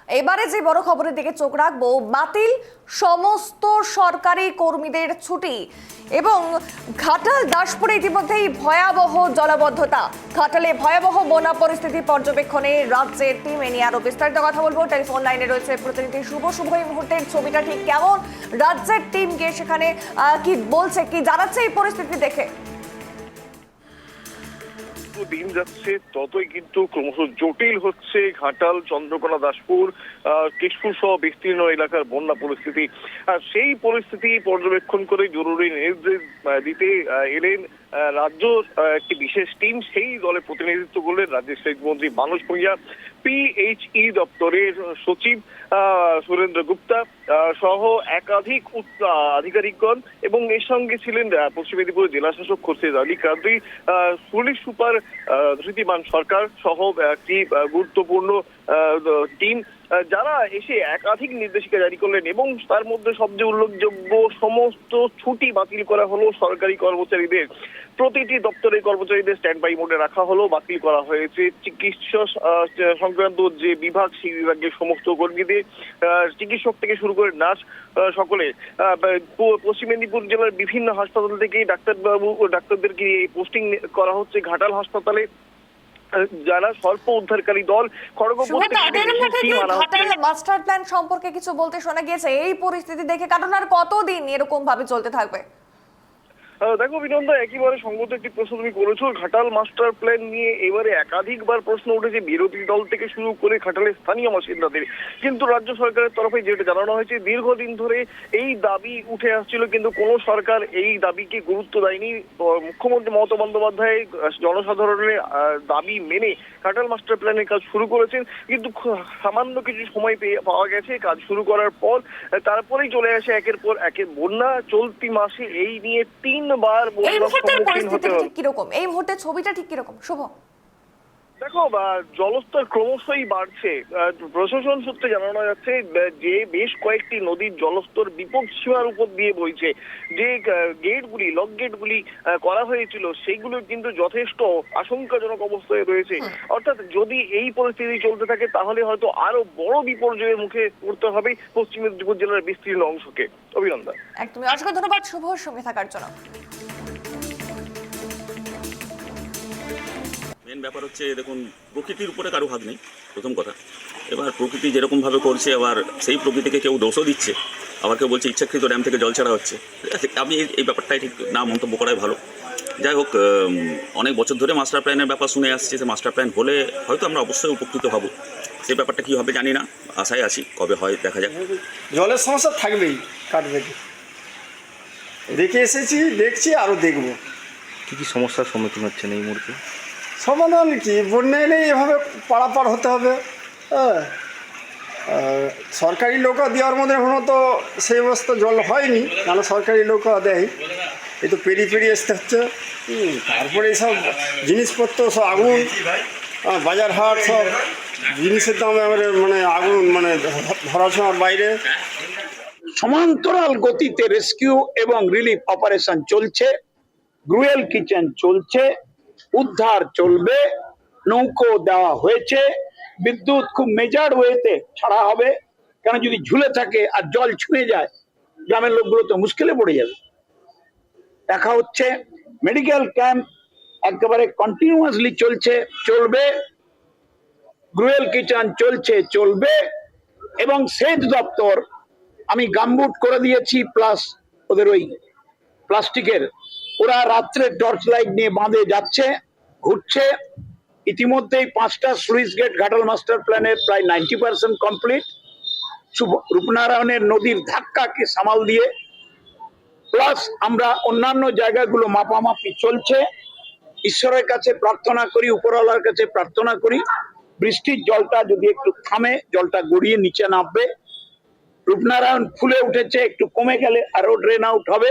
এবারে যে বড় খবরের দিকে চোখ রাখবো, বাতিল সমস্ত সরকারি কর্মীদের ছুটি এবং ঘাটাল দাসপুরে ইতিমধ্যেই ভয়াবহ জলাবদ্ধতা। ঘাটালে ভয়াবহ বন্যা পরিস্থিতি পর্যবেক্ষণে রাজ্যের টিম। এ নিয়ে আরো বিস্তারিত কথা বলবো। টেলিফোন লাইনে রয়েছে প্রতিনিধি শুভ। এই মুহূর্তের ছবিটা ঠিক কেমন? রাজ্যের টিম গিয়ে সেখানে কি বলছে, কি জানাচ্ছে এই পরিস্থিতি দেখে? দিন যাচ্ছে ততই কিন্তু ক্রমশ জটিল হচ্ছে ঘাটাল, চন্দ্রকোনা, দাসপুর, কেশপুর সহ বিস্তীর্ণ এলাকার বন্যা পরিস্থিতি। আর সেই পরিস্থিতি পর্যবেক্ষণ করে জরুরি নির্দেশ দিতে এলেন রাজ্য একটি বিশেষ টিম। সেই দলে প্রতিনিধিত্ব করলেন রাজ্যের সেচ মন্ত্রী মানস ভূঁইয়া, পিএইচই দপ্তরের সচিব সুরেন্দ্র গুপ্তা সহ একাধিক আধিকারিকগণ, এবং এর সঙ্গে ছিলেন পশ্চিম মেদিনীপুর জেলা শাসক খোরশেদ আলী কাদরি, পুলিশ সুপার ধৃতিমান সরকার সহ একটি গুরুত্বপূর্ণ টিম, যারা এসে একাধিক নির্দেশিকা জারি করলেন। এবং তার মধ্যে সবচেয়ে উল্লেখযোগ্য, সমস্ত ছুটি বাতিল করা হলো সরকারি কর্মচারীদের। প্রতিটি দপ্তরের কর্মচারীদের স্ট্যান্ড বাই মোডে রাখা হলো, বাতিল করা হয়েছে চিকিৎসা সংক্রান্ত যে বিভাগ, সেই বিভাগের সমস্ত কর্মীদের, চিকিৎসক থেকে শুরু করে নার্স সকলে। পশ্চিম মেদিনীপুর জেলার বিভিন্ন হাসপাতাল থেকে ডাক্তারদেরকে পোস্টিং করা হচ্ছে ঘাটাল হাসপাতালে। যারা স্বল্প উদ্ধারকারী দল মাস্টার প্ল্যান সম্পর্কে কিছু বলতে শোনা গিয়েছে এই পরিস্থিতি দেখে, কারণ আর কতদিন এরকম ভাবে চলতে থাকবে? দেখো বিনন্দা, একেবারে সঙ্গত একটি প্রশ্ন তুমি করেছো। ঘাটাল মাস্টার প্ল্যান নিয়ে এবারে একাধিকবার প্রশ্ন উঠেছে বিরোধী দল থেকে শুরু করে ঘাটালের স্থানীয় বাসিন্দাদের। কিন্তু রাজ্য সরকারের তরফে যেটা জানানো হয়েছে, দীর্ঘদিন ধরে এই দাবি উঠে আসছিল, কিন্তু কোনো সরকার এই দাবিকে গুরুত্ব দেয়নি। মুখ্যমন্ত্রী মমতা বন্দ্যোপাধ্যায় জনসাধারণের দাবি মেনে ঘাটাল মাস্টার প্ল্যানের কাজ শুরু করেছেন, কিন্তু সামান্য কিছু সময় পাওয়া গেছে কাজ শুরু করার পর। তারপরেই চলে আসে একের পর একের বন্যা। চলতি মাসে এই নিয়ে তিনবার বন্যার সম্মুখীন হতে হবে। কিরকম এই মুহূর্তে ছবিটা ঠিক কিরকম শুভ? দেখো, জলস্তর ক্রমশই বাড়ছে। প্রশাসন সূত্রে জানানো যাচ্ছে যে বেশ কয়েকটি নদীর জলস্তর বিপদ সীমার উপর দিয়ে বইছে। যে গেটগুলি, লক গেটগুলি করা হয়েছিল, সেগুলো কিন্তু যথেষ্ট আশঙ্কাজনক অবস্থায় রয়েছে। অর্থাৎ যদি এই পরিস্থিতি চলতে থাকে, তাহলে হয়তো আরো বড় বিপর্যয়ের মুখে পড়তে হবে পশ্চিম মেদিনীপুর জেলার বিস্তীর্ণ অংশকে। অভিনন্দন। একদমই, অসংখ্য ধন্যবাদ শুভ সঙ্গে থাকার জন্য। মেন ব্যাপার হচ্ছে, দেখুন, প্রকৃতির উপরে কারো হাত নেই, প্রথম কথা। এবার প্রকৃতি যেরকমভাবে করছে, আবার সেই প্রকৃতিকে কেউ দোষও দিচ্ছে, আবার কেউ বলছে ইচ্ছাকৃত ড্যাম থেকে জল ছাড়া হচ্ছে। আমি এই ব্যাপারটাই ঠিক না মন্তব্য করাই ভালো। যাই হোক, অনেক বছর ধরে মাস্টার প্ল্যানের ব্যাপার শুনে আসছে, যে মাস্টার প্ল্যান হলে হয়তো আমরা অবশ্যই উপকৃত হব। সেই ব্যাপারটা কী হবে জানি না, আশায় আছি, কবে হয় দেখা যাক। জলের সমস্যা থাকবেই, কাটবে, দেখে এসেছি, দেখছি, আরও দেখব। কী কী সমস্যার সম্মুখীন হচ্ছেন এই মুহূর্তে? সমাধান কি, বন্যা এলেই এভাবে পারাপার হতে হবে। হ্যাঁ, সরকারি নৌকা দেওয়ার মধ্যে এখনও তো সেই অবস্থা জল হয়নি, কেন সরকারি নৌকা দেয়, এই তো পেরিয়ে আসতে হচ্ছে। তারপরে এইসব জিনিসপত্র সব আগুন, বাজার হাট, সব জিনিসের দাম মানে আগুন, মানে ধরাছোঁয়ার বাইরে। সমান্তরাল গতিতে রেস্কিউ এবং রিলিফ অপারেশন চলছে, গ্রুয়েল কিচেন চলছে, উদ্ধার চলবে, নৌকো দেওয়া হয়েছে, বিদ্যুৎ খুব মেজার্ড ওয়েতে ছাড়া হবে। কেন, যদি ঝুলে থাকে আর জল ছুঁয়ে যায়, গ্রামের লোকগুলো তো মুশকিলে পড়ে যাবে। দেখা হচ্ছে মেডিকেল ক্যাম্প একেবারে কন্টিনিউয়াসলি চলবে, গ্রুয়েল কিচেন চলবে, এবং সেচ দপ্তর আমি গামবুট করে দিয়েছি, প্লাস ওদের ওই প্লাস্টিকের, ওরা রাত্রে টর্চ লাইট নিয়ে বাঁধে যাচ্ছে, ঘুরছে। ইতিমধ্যেই 5টা স্লুইস গেট ঘাটাল মাস্টার প্ল্যানের প্রায় 90% কমপ্লিট। রূপনারায়ণের নদীর ধাক্কাকে সামাল দিয়ে, প্লাস আমরা অন্যান্য জায়গাগুলো মাপামাপি চলছে। ঈশ্বরের কাছে প্রার্থনা করি, উপরওয়ালার কাছে প্রার্থনা করি, বৃষ্টির জলটা যদি একটু থামে, জলটা গড়িয়ে নিচে নামবে। রূপনারায়ণ ফুলে উঠেছে, একটু কমে গেলে আরো ড্রেন আউট হবে।